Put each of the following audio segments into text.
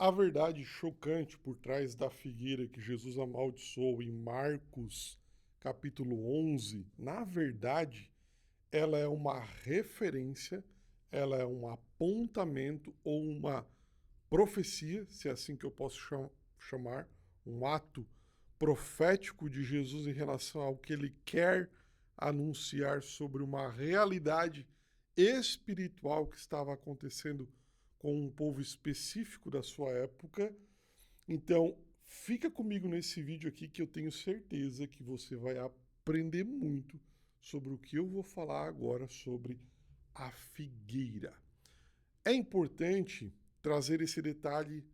A verdade chocante por trás da figueira que Jesus amaldiçoou em Marcos, capítulo 11, na verdade, ela é uma referência, ela é um apontamento ou uma profecia, se é assim que eu posso chamar, um ato profético de Jesus em relação ao que ele quer anunciar sobre uma realidade espiritual que estava acontecendo com um povo específico da sua época. Então, fica comigo nesse vídeo aqui que eu tenho certeza que você vai aprender muito sobre o que eu vou falar agora sobre a figueira. É importante trazer esse detalhe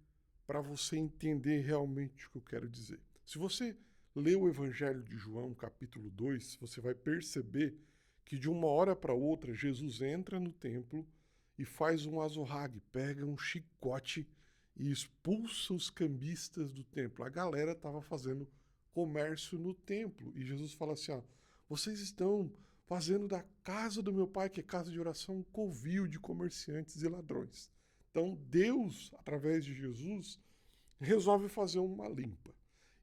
para você entender realmente o que eu quero dizer. Se você lê o Evangelho de João, capítulo 2, você vai perceber que de uma hora para outra Jesus entra no templo e faz um azorrague, pega um chicote e expulsa os cambistas do templo. A galera estava fazendo comércio no templo e Jesus fala assim, ó, vocês estão fazendo da casa do meu pai, que é casa de oração, um covil de comerciantes e ladrões. Então Deus, através de Jesus, resolve fazer uma limpa.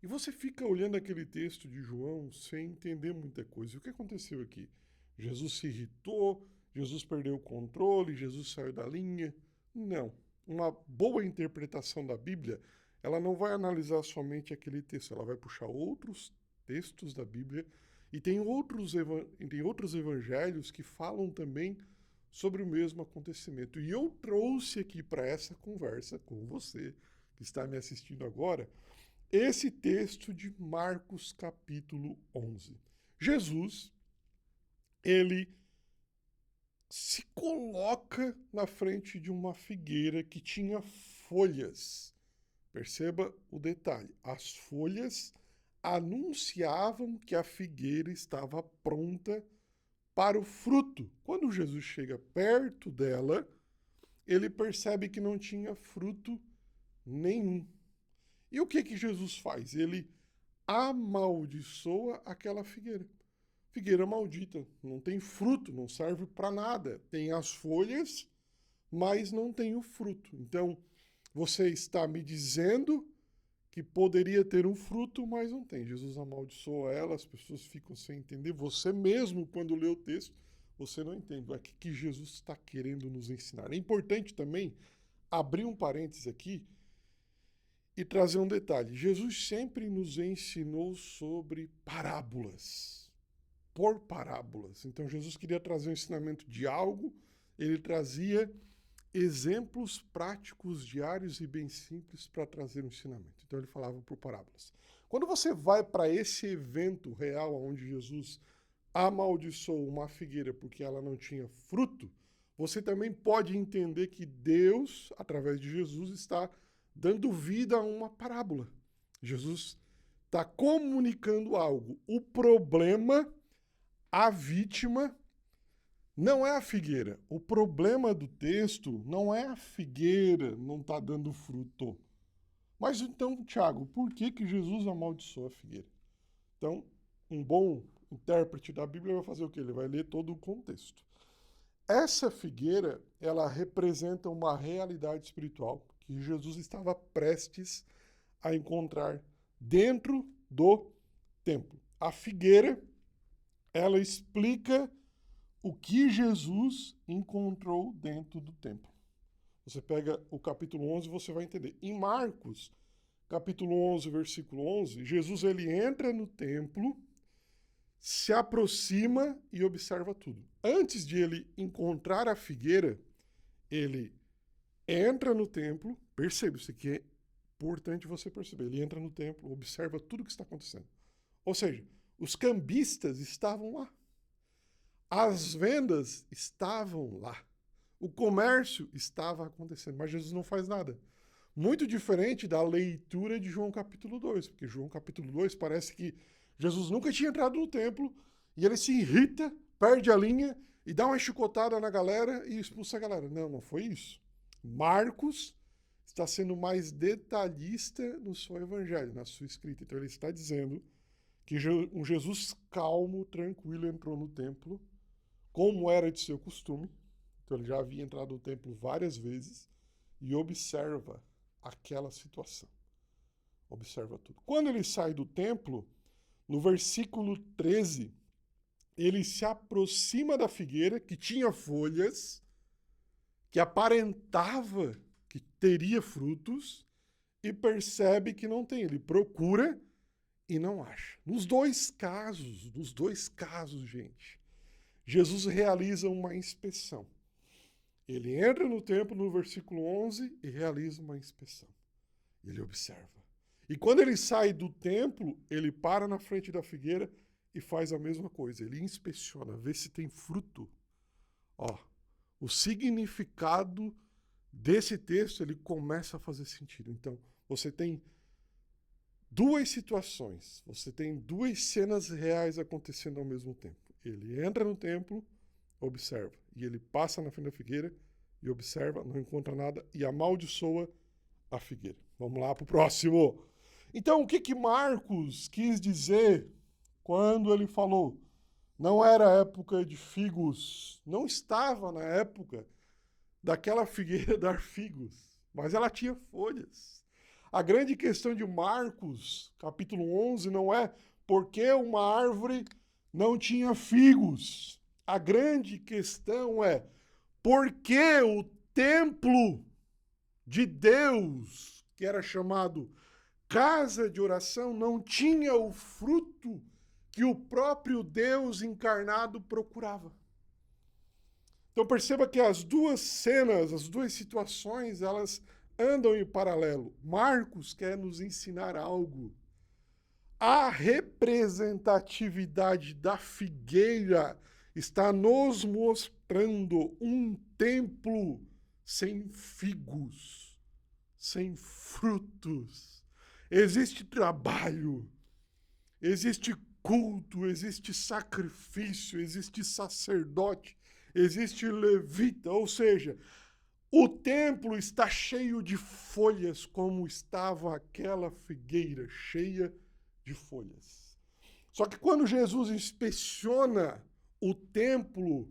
E você fica olhando aquele texto de João sem entender muita coisa. E o que aconteceu aqui? Jesus se irritou, Jesus perdeu o controle, Jesus saiu da linha? Não. Uma boa interpretação da Bíblia, ela não vai analisar somente aquele texto, ela vai puxar outros textos da Bíblia e tem outros evangelhos que falam também sobre o mesmo acontecimento. E eu trouxe aqui para essa conversa com você, que está me assistindo agora, esse texto de Marcos capítulo 11. Jesus, ele se coloca na frente de uma figueira que tinha folhas. Perceba o detalhe. As folhas anunciavam que a figueira estava pronta para o fruto. Quando Jesus chega perto dela, ele percebe que não tinha fruto nenhum. E o que Jesus faz? Ele amaldiçoa aquela figueira. Figueira maldita, não tem fruto, não serve para nada. Tem as folhas, mas não tem o fruto. Então, você está me dizendo que poderia ter um fruto, mas não tem. Jesus amaldiçoa ela, as pessoas ficam sem entender. Você mesmo, quando lê o texto, você não entende. O que Jesus está querendo nos ensinar? É importante também abrir um parênteses aqui e trazer um detalhe. Jesus sempre nos ensinou sobre parábolas, por parábolas. Então Jesus queria trazer um ensinamento de algo, ele trazia exemplos práticos, diários e bem simples para trazer um ensinamento. Então ele falava por parábolas. Quando você vai para esse evento real onde Jesus amaldiçoou uma figueira porque ela não tinha fruto, você também pode entender que Deus, através de Jesus, está dando vida a uma parábola. Jesus está comunicando algo. O problema, a vítima, não é a figueira. O problema do texto não é a figueira não está dando fruto. Mas então, Tiago, por que Jesus amaldiçoou a figueira? Então, um bom intérprete da Bíblia vai fazer o quê? Ele vai ler todo o contexto. Essa figueira, ela representa uma realidade espiritual que Jesus estava prestes a encontrar dentro do templo. A figueira, ela explica o que Jesus encontrou dentro do templo. Você pega o capítulo 11 e você vai entender. Em Marcos, capítulo 11, versículo 11, Jesus ele entra no templo, se aproxima e observa tudo. Antes de ele encontrar a figueira, ele entra no templo, percebe, isso aqui é importante você perceber, ele entra no templo, observa tudo o que está acontecendo. Ou seja, os cambistas estavam lá. As vendas estavam lá. O comércio estava acontecendo, mas Jesus não faz nada. Muito diferente da leitura de João capítulo 2, porque João capítulo 2 parece que Jesus nunca tinha entrado no templo e ele se irrita, perde a linha e dá uma chicotada na galera e expulsa a galera. Não, não foi isso. Marcos está sendo mais detalhista no seu evangelho, na sua escrita. Então ele está dizendo que um Jesus calmo, tranquilo entrou no templo, como era de seu costume. Então ele já havia entrado no templo várias vezes e observa aquela situação. Observa tudo. Quando ele sai do templo, no versículo 13, ele se aproxima da figueira que tinha folhas, que aparentava que teria frutos, e percebe que não tem. Ele procura e não acha. Nos dois casos, gente, Jesus realiza uma inspeção. Ele entra no templo no versículo 11 e realiza uma inspeção. Ele observa. E quando ele sai do templo, ele para na frente da figueira e faz a mesma coisa. Ele inspeciona, vê se tem fruto. Ó, o significado desse texto, ele começa a fazer sentido. Então, você tem duas situações, você tem duas cenas reais acontecendo ao mesmo tempo. Ele entra no templo, observa, e ele passa na frente da figueira e observa, não encontra nada e amaldiçoa a figueira. Vamos lá para o próximo. Então, o que Marcos quis dizer quando ele falou? Não era época de figos, não estava na época daquela figueira dar figos, mas ela tinha folhas. A grande questão de Marcos, capítulo 11, não é porque uma árvore não tinha figos. A grande questão é porque o templo de Deus, que era chamado casa de oração, não tinha o fruto que o próprio Deus encarnado procurava. Então perceba que as duas cenas, as duas situações, elas andam em paralelo. Marcos quer nos ensinar algo. A representatividade da figueira está nos mostrando um templo sem figos, sem frutos. Existe trabalho, existe culto, existe sacrifício, existe sacerdote, existe levita, ou seja, o templo está cheio de folhas, como estava aquela figueira cheia de folhas. Só que quando Jesus inspeciona o templo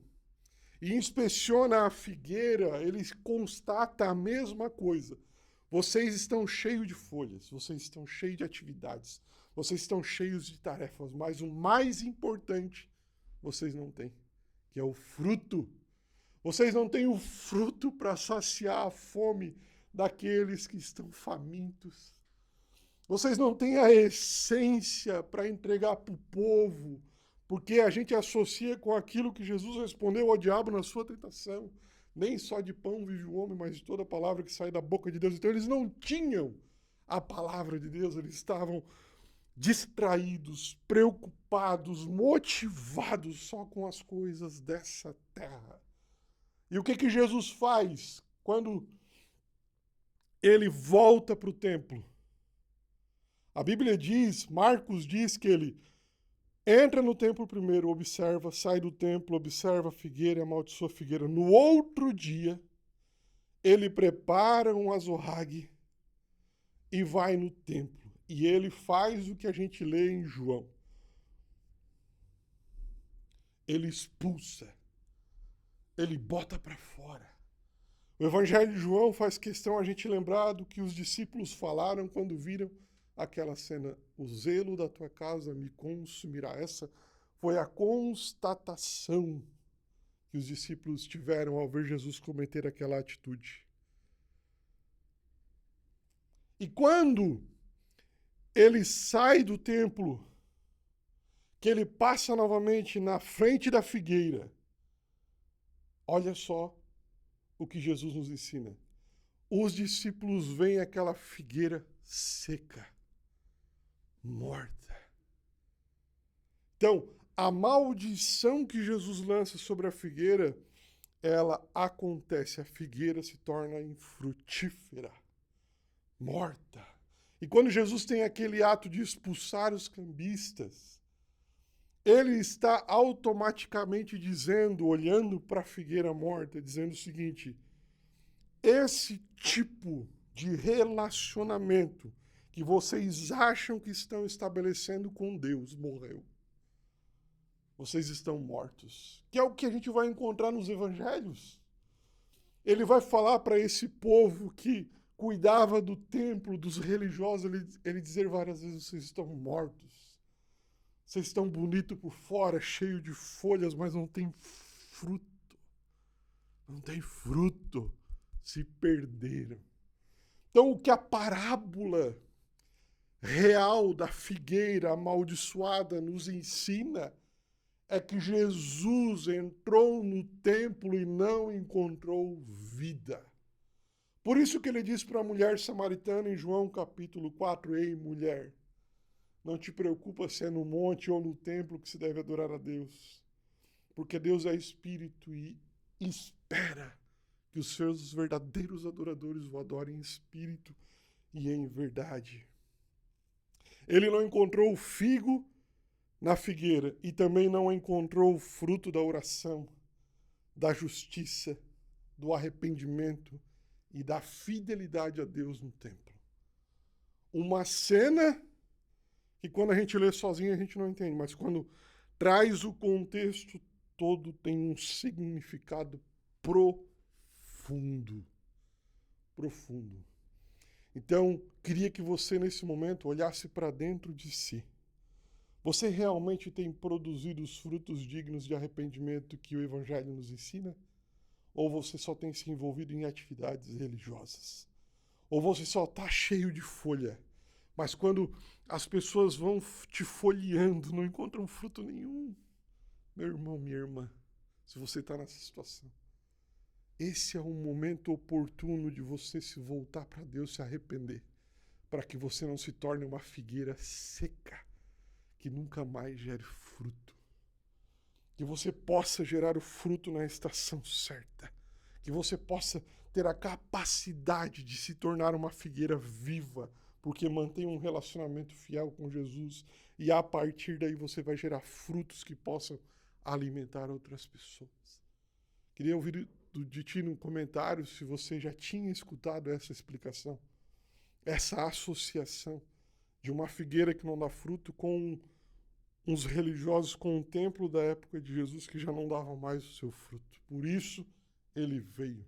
e inspeciona a figueira, ele constata a mesma coisa. Vocês estão cheios de folhas, vocês estão cheios de atividades, vocês estão cheios de tarefas, mas o mais importante vocês não têm, que é o fruto. Vocês não têm o fruto para saciar a fome daqueles que estão famintos. Vocês não têm a essência para entregar para o povo, porque a gente associa com aquilo que Jesus respondeu ao diabo na sua tentação. Nem só de pão vive o homem, mas de toda palavra que sai da boca de Deus. Então eles não tinham a palavra de Deus, eles estavam distraídos, preocupados, motivados só com as coisas dessa terra. E o que Jesus faz quando ele volta para o templo? A Bíblia diz, Marcos diz que ele entra no templo primeiro, observa, sai do templo, observa a figueira e amaldiçoa a figueira. No outro dia, ele prepara um azorrague e vai no templo. E ele faz o que a gente lê em João. Ele expulsa. Ele bota para fora. O Evangelho de João faz questão a gente lembrar do que os discípulos falaram quando viram aquela cena. O zelo da tua casa me consumirá. Essa foi a constatação que os discípulos tiveram ao ver Jesus cometer aquela atitude. E quando ele sai do templo, que ele passa novamente na frente da figueira, olha só o que Jesus nos ensina. Os discípulos veem aquela figueira seca, morta. Então, a maldição que Jesus lança sobre a figueira, ela acontece. A figueira se torna infrutífera, morta. E quando Jesus tem aquele ato de expulsar os cambistas, ele está automaticamente dizendo, olhando para a figueira morta, dizendo o seguinte: esse tipo de relacionamento que vocês acham que estão estabelecendo com Deus morreu. Vocês estão mortos. Que é o que a gente vai encontrar nos evangelhos. Ele vai falar para esse povo que cuidava do templo, dos religiosos, ele dizer várias vezes, vocês estão mortos. Vocês estão bonitos por fora, cheio de folhas, mas não tem fruto. Não tem fruto. Se perderam. Então, o que a parábola real da figueira amaldiçoada nos ensina é que Jesus entrou no templo e não encontrou vida. Por isso que ele diz para a mulher samaritana em João capítulo 4, ei mulher, não te preocupa se é no monte ou no templo que se deve adorar a Deus, porque Deus é espírito e espera que os seus verdadeiros adoradores o adorem em espírito e em verdade. Ele não encontrou o figo na figueira e também não encontrou o fruto da oração, da justiça, do arrependimento e da fidelidade a Deus no templo. Uma cena que quando a gente lê sozinho a gente não entende, mas quando traz o contexto todo tem um significado profundo. Profundo. Então, queria que você nesse momento olhasse para dentro de si. Você realmente tem produzido os frutos dignos de arrependimento que o Evangelho nos ensina? Ou você só tem se envolvido em atividades religiosas? Ou você só está cheio de folha, mas quando as pessoas vão te folheando, não encontram fruto nenhum? Meu irmão, minha irmã, se você está nessa situação, esse é um momento oportuno de você se voltar para Deus, se arrepender, para que você não se torne uma figueira seca, que nunca mais gere fruto. Que você possa gerar o fruto na estação certa. Que você possa ter a capacidade de se tornar uma figueira viva, porque mantém um relacionamento fiel com Jesus e a partir daí você vai gerar frutos que possam alimentar outras pessoas. Queria ouvir de ti no comentário se você já tinha escutado essa explicação, essa associação de uma figueira que não dá fruto com uns religiosos, com o templo da época de Jesus que já não dava mais o seu fruto. Por isso ele veio,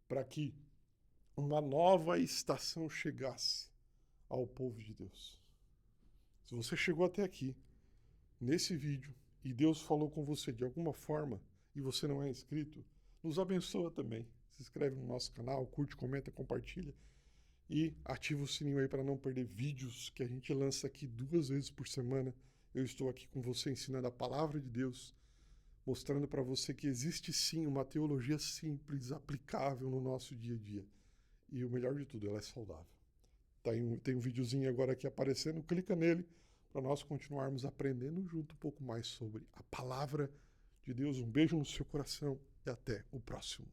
para que uma nova estação chegasse ao povo de Deus. Se você chegou até aqui, nesse vídeo, e Deus falou com você de alguma forma, e você não é inscrito, nos abençoa também. Se inscreve no nosso canal, curte, comenta, compartilha e ativa o sininho aí para não perder vídeos que a gente lança aqui 2 vezes por semana. Eu estou aqui com você ensinando a palavra de Deus, mostrando para você que existe sim uma teologia simples, aplicável no nosso dia a dia. E o melhor de tudo, ela é saudável. Tem um videozinho agora aqui aparecendo, clica nele para nós continuarmos aprendendo junto um pouco mais sobre a palavra de Deus. Um beijo no seu coração e até o próximo.